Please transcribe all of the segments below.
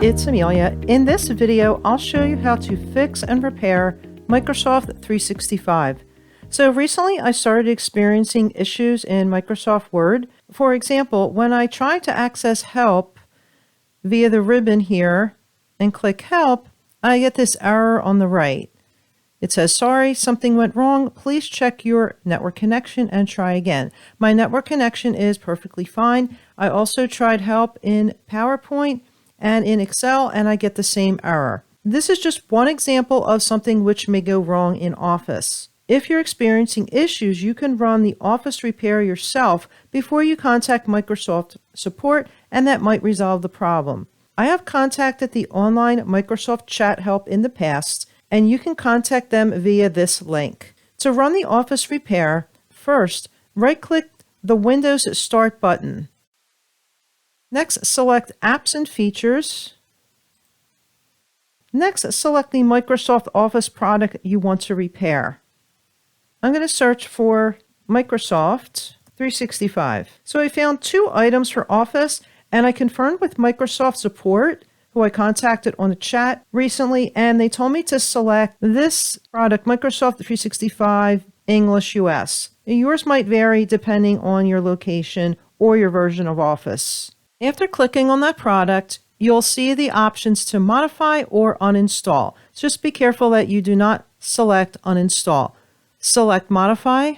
It's Amelia. In this video, I'll show you how to fix and repair Microsoft 365. So recently I started experiencing issues in Microsoft Word. For example, when I try to access help via the ribbon here and click help, I get this error on the right. It says, sorry, something went wrong. Please check your network connection and try again. My network connection is perfectly fine. I also tried help in PowerPoint and in Excel, and I get the same error. This is just one example of something which may go wrong in Office. If you're experiencing issues, you can run the Office repair yourself before you contact Microsoft support, and that might resolve the problem. I have contacted the online Microsoft chat help in the past, and you can contact them via this link. To run the Office repair, first, right-click the Windows Start button. Next, select Apps and Features. Next, select the Microsoft Office product you want to repair. I'm going to search for Microsoft 365. So I found two items for Office, and I confirmed with Microsoft support, who I contacted on the chat recently, and they told me to select this product, Microsoft 365 English US. Yours might vary depending on your location or your version of Office. After clicking on that product, you'll see the options to modify or uninstall. Just be careful that you do not select uninstall. Select modify,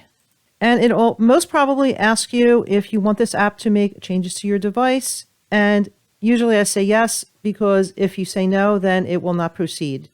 and it'll most probably ask you if you want this app to make changes to your device, and usually I say yes, because if you say no, then it will not proceed.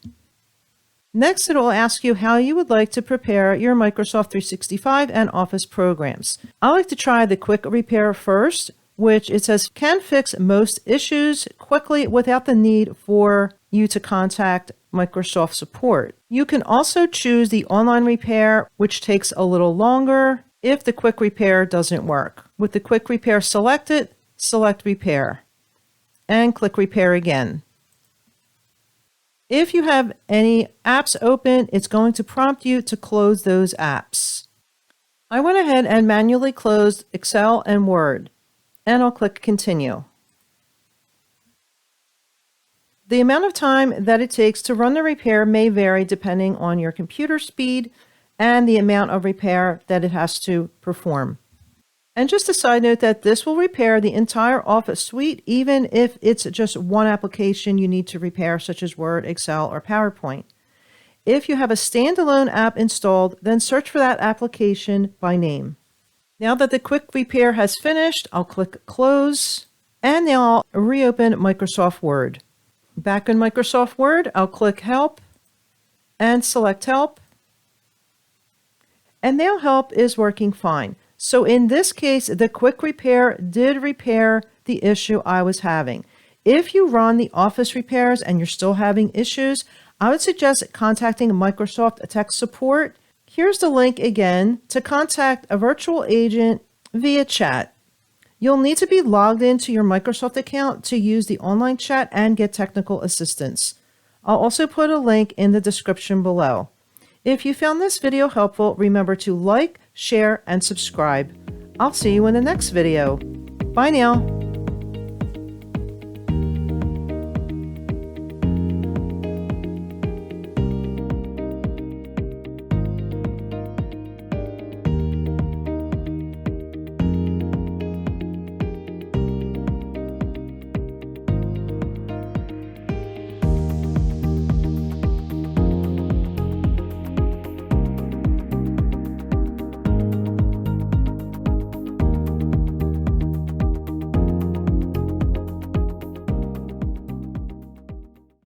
Next, it will ask you how you would like to prepare your Microsoft 365 and Office programs. I like to try the quick repair first, which it says can fix most issues quickly without the need for you to contact Microsoft support. You can also choose the online repair, which takes a little longer if the quick repair doesn't work. With the quick repair selected, select repair and click repair again. If you have any apps open, it's going to prompt you to close those apps. I went ahead and manually closed Excel and Word, and I'll click continue. The amount of time that it takes to run the repair may vary depending on your computer speed and the amount of repair that it has to perform. And just a side note that this will repair the entire Office suite, even if it's just one application you need to repair, such as Word, Excel, or PowerPoint. If you have a standalone app installed, then search for that application by name. Now that the quick repair has finished, I'll click close, and now I'll reopen Microsoft Word. Back in Microsoft Word, I'll click help and select help, and now help is working fine. So in this case, the quick repair did repair the issue I was having. If you run the Office repairs and you're still having issues, I would suggest contacting Microsoft Tech Support. Here's the link again to contact a virtual agent via chat. You'll need to be logged into your Microsoft account to use the online chat and get technical assistance. I'll also put a link in the description below. If you found this video helpful, remember to like, share, and subscribe. I'll see you in the next video. Bye now.